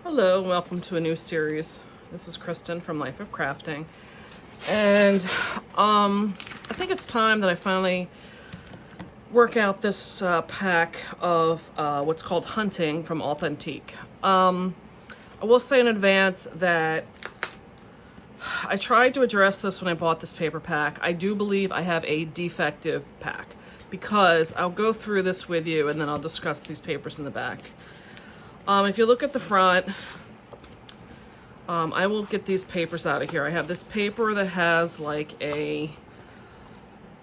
Hello, and welcome to a new series. This is Kristen from Life of Crafting, and I think it's time that I finally work out this pack of what's called Hunting from Authentique. I will say in advance that I tried to address this when I bought this paper pack. I do believe I have a defective pack because I'll go through this with you and then I'll discuss these papers in the back. If you look at the front, I will get these papers out of here. I have this paper that has like a,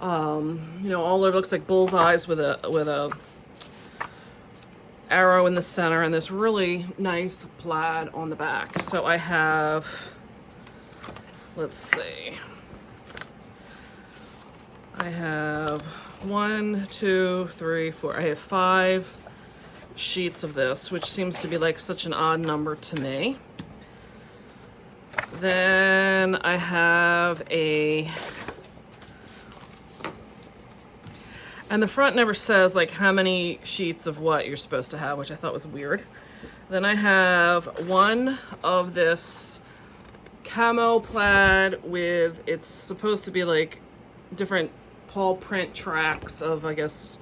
all it looks like bullseyes with a arrow in the center and this really nice plaid on the back. So I have, let's see, I have 1, 2, 3, 4. I have 5 sheets of this, which seems to be like such an odd number to me. Then I have and the front never says like how many sheets of what you're supposed to have, which I thought was weird. Then I have 1 of this camo plaid with, it's supposed to be like different paw print tracks of, I guess,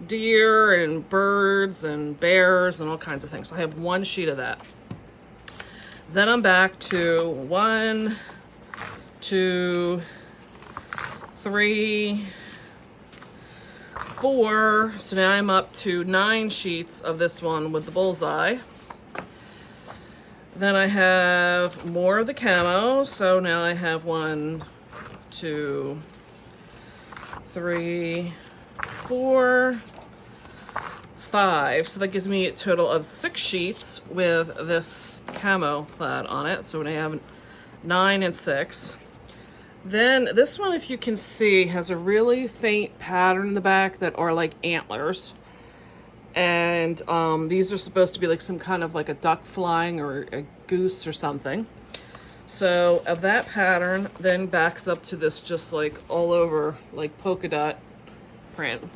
deer and birds and bears and all kinds of things. So I have 1 sheet of that. Then I'm back to 1, 2, 3, 4. So now I'm up to 9 sheets of this one with the bullseye. Then I have more of the camo. So now I have 1, 2, 3, 4, 5. So that gives me a total of 6 sheets with this camo plaid on it. So when I have 9 and 6. Then this one, if you can see, has a really faint pattern in the back that are like antlers. And these are supposed to be like some kind of like a duck flying or a goose or something. So of that pattern then backs up to this just like all over like polka dot print.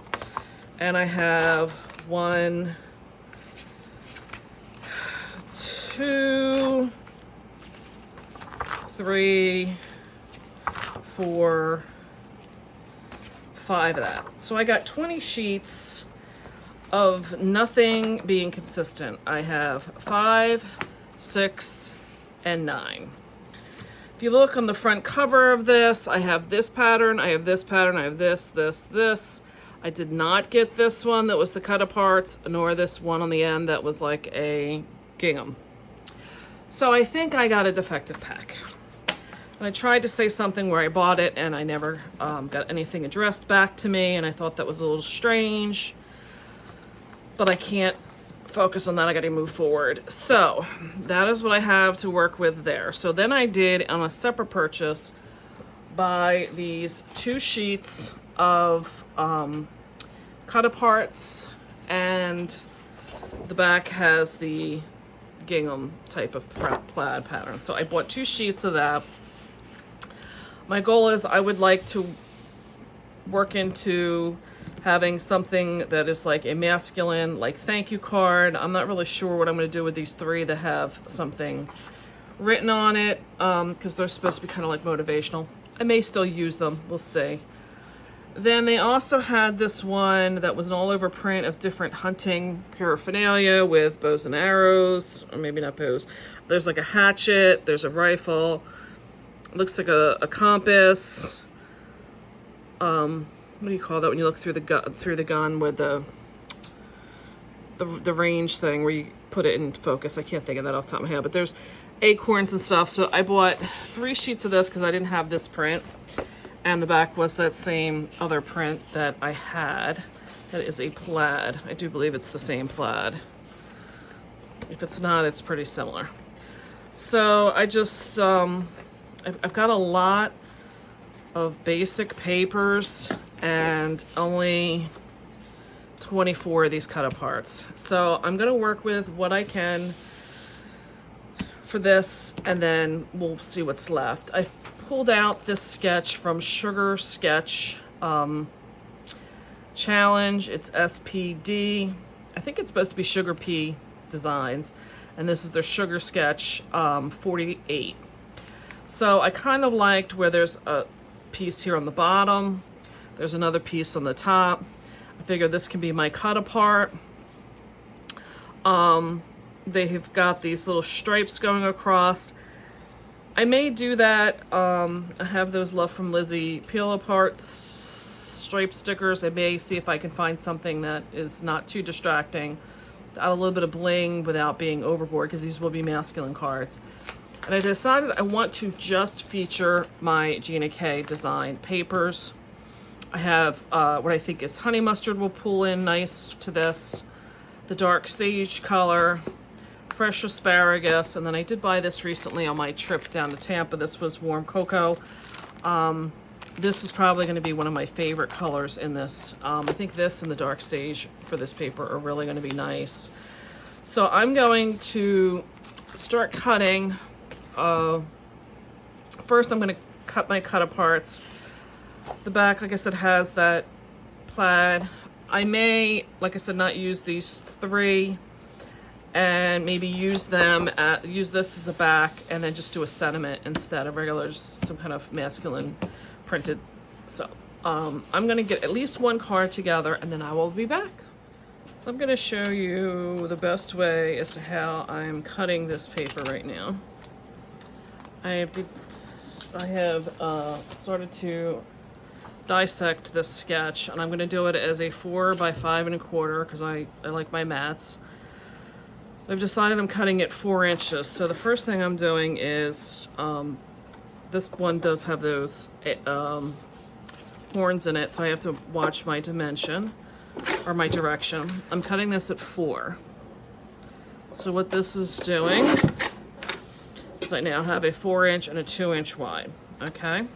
And I have 1, 2, 3, 4, 5 of that. So I got 20 sheets of nothing being consistent. I have 5, 6, and 9. If you look on the front cover of this, I have this pattern, I have this pattern, I have this, this. I did not get this one that was the cut aparts, nor this one on the end that was like a gingham. So I think I got a defective pack. And I tried to say something where I bought it and I never got anything addressed back to me, and I thought that was a little strange. But I can't focus on that, I gotta move forward. So that is what I have to work with there. So then I did, on a separate purchase, buy these 2 sheets of cut aparts, and the back has the gingham type of plaid pattern. So I bought 2 sheets of that. My goal is I would like to work into having something that is like a masculine, like thank you card. I'm not really sure what I'm going to do with these 3 that have something written on it, because they're supposed to be kind of like motivational. I may still use them, we'll see. Then they also had this one that was an all over print of different hunting paraphernalia with bows and arrows, or maybe not bows. There's like a hatchet, there's a rifle, looks like a compass. What do you call that when you look through the gun with the range thing where you put it in focus? I can't think of that off the top of my head, but there's acorns and stuff. So I bought 3 sheets of this because I didn't have this print, and the back was that same other print that I had. That is a plaid. I do believe it's the same plaid. If it's not, it's pretty similar. So I just I've got a lot of basic papers and only 24 of these cut aparts. So I'm gonna work with what I can for this, and then we'll see what's left. I pulled out this sketch from Sugar Sketch Challenge. It's SPD. I think it's supposed to be Sugar Pea Designs, and this is their Sugar Sketch 48. So I kind of liked where there's a piece here on the bottom, there's another piece on the top. I figured this can be my cut apart. They have got these little stripes going across. I may do that. I have those Love from Lizzie peel apart stripe stickers. I may see if I can find something that is not too distracting, add a little bit of bling without being overboard, because these will be masculine cards. And I decided I want to just feature my Gina K design papers. I have what I think is honey mustard will pull in nice to this, the dark sage color, fresh asparagus, and then I did buy this recently on my trip down to Tampa. This was warm cocoa. This is probably going to be one of my favorite colors in this. I think this and the dark sage for this paper are really going to be nice. So I'm going to start cutting. First I'm going to cut my cut aparts. The back, like I said, has that plaid. I may, like I said, not use these 3 and maybe use this as a back and then just do a sentiment instead of regular, just some kind of masculine printed. So I'm gonna get at least one card together and then I will be back. So I'm gonna show you the best way as to how I'm cutting this paper right now. I have started to dissect this sketch, and I'm going to do it as a 4 by 5 1/4 because I like my mats. So I've decided I'm cutting it 4 inches. So the first thing I'm doing is, this one does have those horns in it, so I have to watch my dimension or my direction. I'm cutting this at 4. So what this is doing is I now have a 4-inch and a 2-inch wide, okay?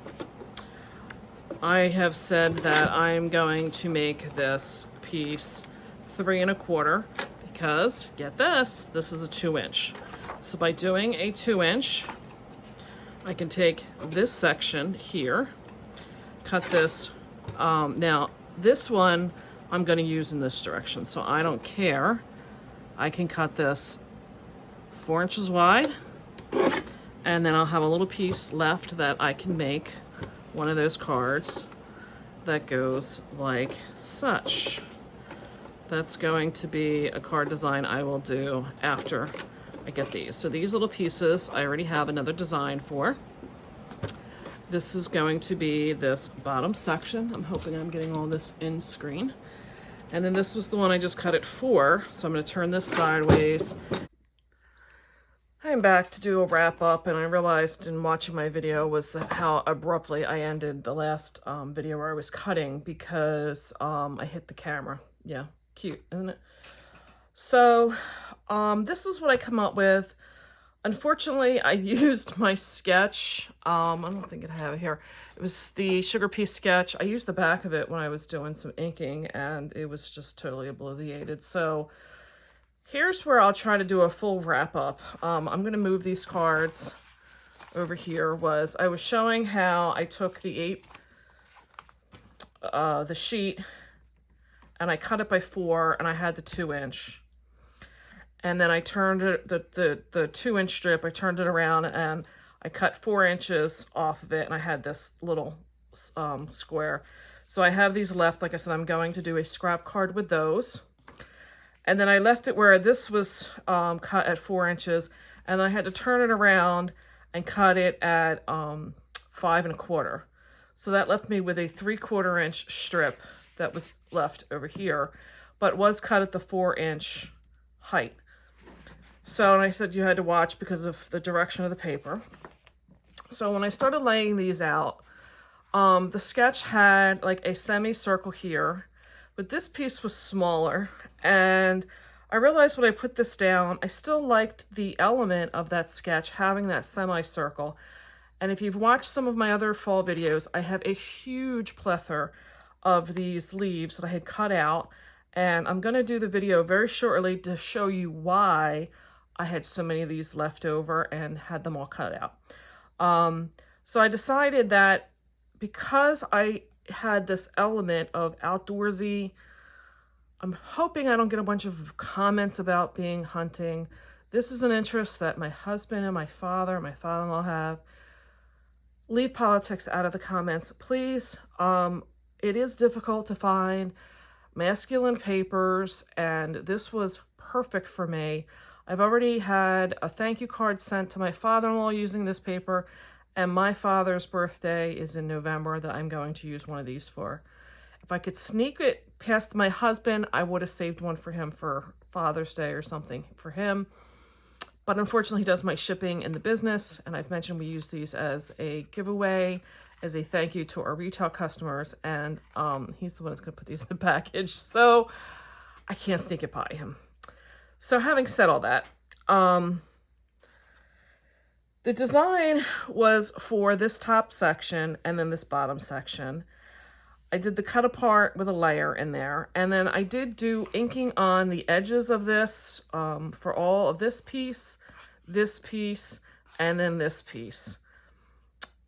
I have said that I'm going to make this piece 3 1/4 because, get this is a 2-inch. So by doing a 2-inch, I can take this section here, cut this. Now, this one I'm going to use in this direction, so I don't care. I can cut this 4 inches wide, and then I'll have a little piece left that I can make one of those cards that goes like such. That's going to be a card design I will do after I get these. So these little pieces I already have another design for. This is going to be this bottom section. I'm hoping I'm getting all this in screen. And then this was the one I just cut at 4, so I'm going to turn this sideways. I'm back to do a wrap up, and I realized in watching my video was how abruptly I ended the last video where I was cutting because I hit the camera. Yeah, cute, isn't it? So this is what I come up with. Unfortunately, I used my sketch. I don't think I have it here. It was the Sugar Piece sketch. I used the back of it when I was doing some inking, and it was just totally obliterated. So here's where I'll try to do a full wrap up. I'm going to move these cards over here. I was showing how I took the sheet and I cut it by 4 and I had the 2-inch. And then I turned it, the 2-inch strip, I turned it around and I cut 4 inches off of it, and I had this little square. So I have these left. Like I said, I'm going to do a scrap card with those. And then I left it where this was cut at 4 inches, and I had to turn it around and cut it at 5 1/4. So that left me with a 3/4 inch strip that was left over here, but was cut at the 4-inch height. So, and I said you had to watch because of the direction of the paper. So when I started laying these out, the sketch had like a semicircle here, but this piece was smaller, and I realized when I put this down, I still liked the element of that sketch having that semicircle. And if you've watched some of my other fall videos, I have a huge plethora of these leaves that I had cut out, and I'm going to do the video very shortly to show you why I had so many of these left over and had them all cut out. So I decided that because I had this element of outdoorsy, I'm hoping I don't get a bunch of comments about being hunting. This is an interest that my husband and my father-in-law have. Leave politics out of the comments, please. It is difficult to find masculine papers, and this was perfect for me. I've already had a thank you card sent to my father-in-law using this paper, and my father's birthday is in November that I'm going to use one of these for. If I could sneak it past my husband, I would have saved one for him for Father's Day or something for him. But unfortunately, he does my shipping in the business, and I've mentioned we use these as a giveaway, as a thank you to our retail customers, and he's the one that's going to put these in the package, so I can't sneak it by him. So having said all that, the design was for this top section and then this bottom section. I did the cut apart with a layer in there, and then I did do inking on the edges of this for all of this piece, and then this piece.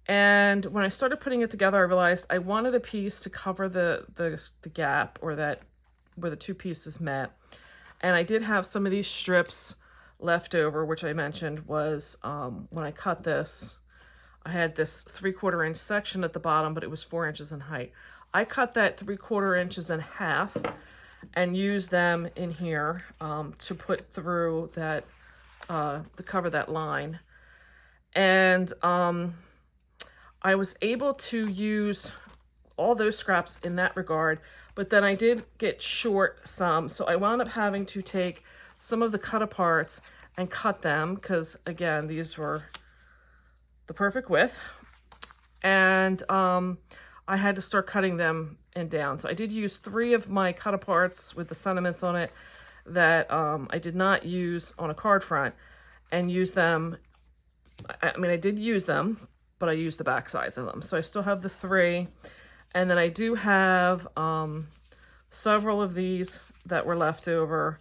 And when I started putting it together, I realized I wanted a piece to cover the gap, or that where the two pieces met. And I did have some of these strips left over, which I mentioned was when I cut this, I had this 3/4 inch section at the bottom, but it was 4 inches in height. I cut that 3/4 inches in half and used them in here to put through that, to cover that line. And I was able to use all those scraps in that regard, but then I did get short some, so I wound up having to take some of the cut aparts and cut them, because again, these were the perfect width, and I had to start cutting them and down. So I did use 3 of my cut aparts with the sentiments on it that I did not use on a card front, and use them. I mean, I did use them, but I used the back sides of them. So I still have the 3. And then I do have several of these that were left over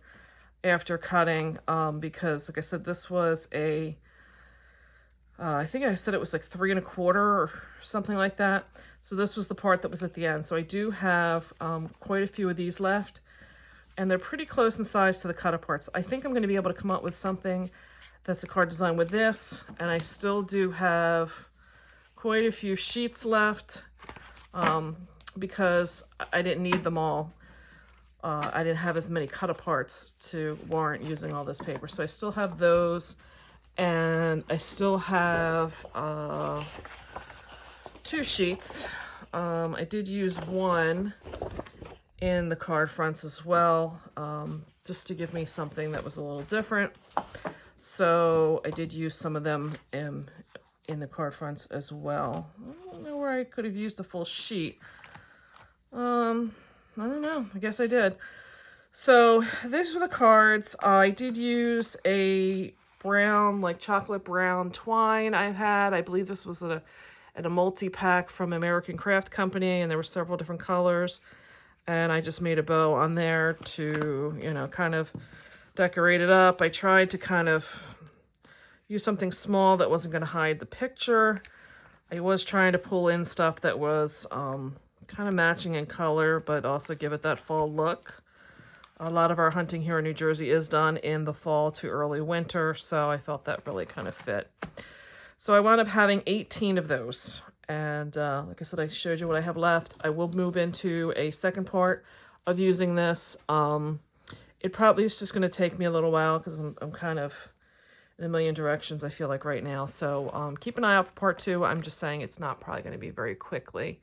after cutting because, like I said, this was a, I think I said it was like 3 1/4 or something like that. So this was the part that was at the end. So I do have quite a few of these left, and they're pretty close in size to the cut aparts. I think I'm going to be able to come up with something that's a card design with this, and I still do have quite a few sheets left because I didn't need them all. I didn't have as many cut aparts to warrant using all this paper. So I still have those, and I still have 2 sheets. I did use one in the card fronts as well, just to give me something that was a little different. So I did use some of them in the card fronts as well. I don't know where I could have used a full sheet. I don't know. I guess I did. So these were the cards. I did use a brown, like chocolate brown twine I had. I believe this was in a multi-pack from American Craft Company, and there were several different colors. And I just made a bow on there to, you know, kind of decorate it up. I tried to kind of use something small that wasn't going to hide the picture. I was trying to pull in stuff that was kind of matching in color, but also give it that fall look. A lot of our hunting here in New Jersey is done in the fall to early winter, so I felt that really kind of fit. So I wound up having 18 of those. And like I said, I showed you what I have left. I will move into a second part of using this. It probably is just going to take me a little while because I'm kind of in a million directions, I feel like, right now. So keep an eye out for part 2. I'm just saying it's not probably going to be very quickly.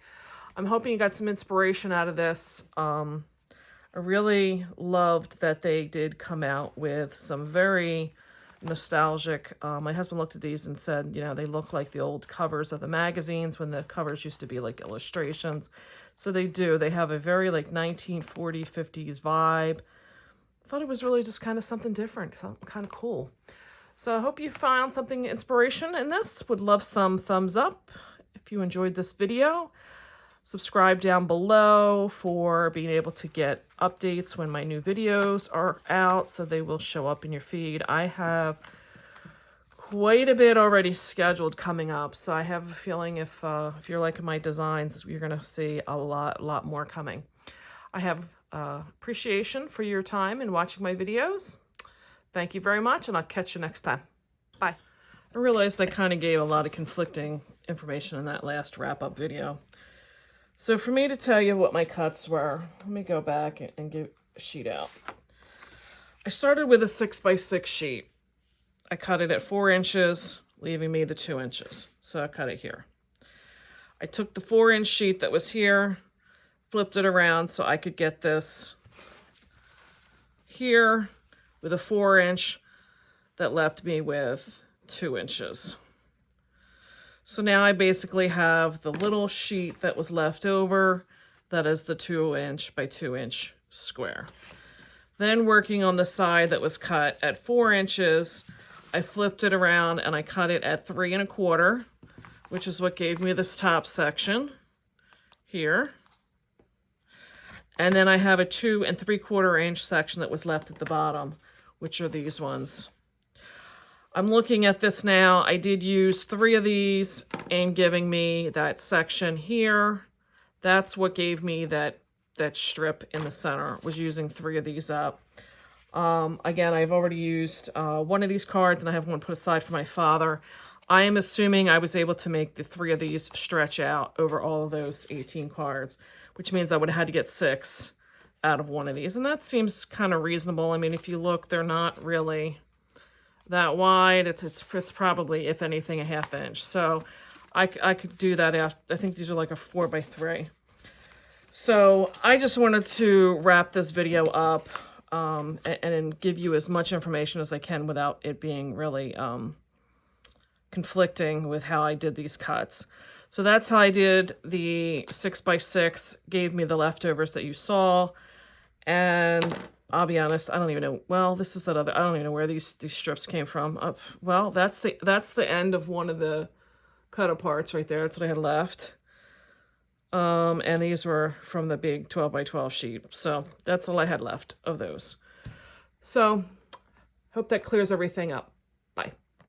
I'm hoping you got some inspiration out of this. I really loved that they did come out with some very nostalgic. My husband looked at these and said, you know, they look like the old covers of the magazines when the covers used to be like illustrations. So they do. They have a very like 1940s, 50s vibe. I thought it was really just kind of something different, something kind of cool. So I hope you found something inspiration in this. Would love some thumbs up if you enjoyed this video. Subscribe down below for being able to get updates when my new videos are out, so they will show up in your feed. I have quite a bit already scheduled coming up, so I have a feeling if you're liking my designs, you're going to see a lot more coming. I have appreciation for your time in watching my videos. Thank you very much, and I'll catch you next time. Bye. I realized I kind of gave a lot of conflicting information in that last wrap-up video. So for me to tell you what my cuts were, let me go back and get a sheet out. I started with a 6x6 sheet. I cut it at 4 inches, leaving me the 2 inches. So I cut it here. I took the 4-inch sheet that was here, flipped it around so I could get this here with a 4-inch that left me with 2 inches. So now I basically have the little sheet that was left over, that is the 2-inch by 2-inch square. Then working on the side that was cut at 4 inches, I flipped it around and I cut it at 3 1/4, which is what gave me this top section here. And then I have a 2 3/4 inch section that was left at the bottom, which are these ones. I'm looking at this now. I did use 3 of these in giving me that section here. That's what gave me that strip in the center, was using 3 of these up. Again, I've already used one of these cards, and I have one put aside for my father. I am assuming I was able to make the 3 of these stretch out over all of those 18 cards, which means I would have had to get 6 out of one of these. And that seems kind of reasonable. I mean, if you look, they're not really that wide. It's probably, if anything, a 1/2 inch. So I could do that. I think these are like a 4x3. So I just wanted to wrap this video up and give you as much information as I can without it being really conflicting with how I did these cuts. So that's how I did the 6x6, gave me the leftovers that you saw. And I'll be honest, I don't even know. Well, this is that other. I don't even know where these strips came from. Well, that's the end of one of the cut aparts right there. That's what I had left. And these were from the big 12x12 sheet. So that's all I had left of those. So hope that clears everything up. Bye.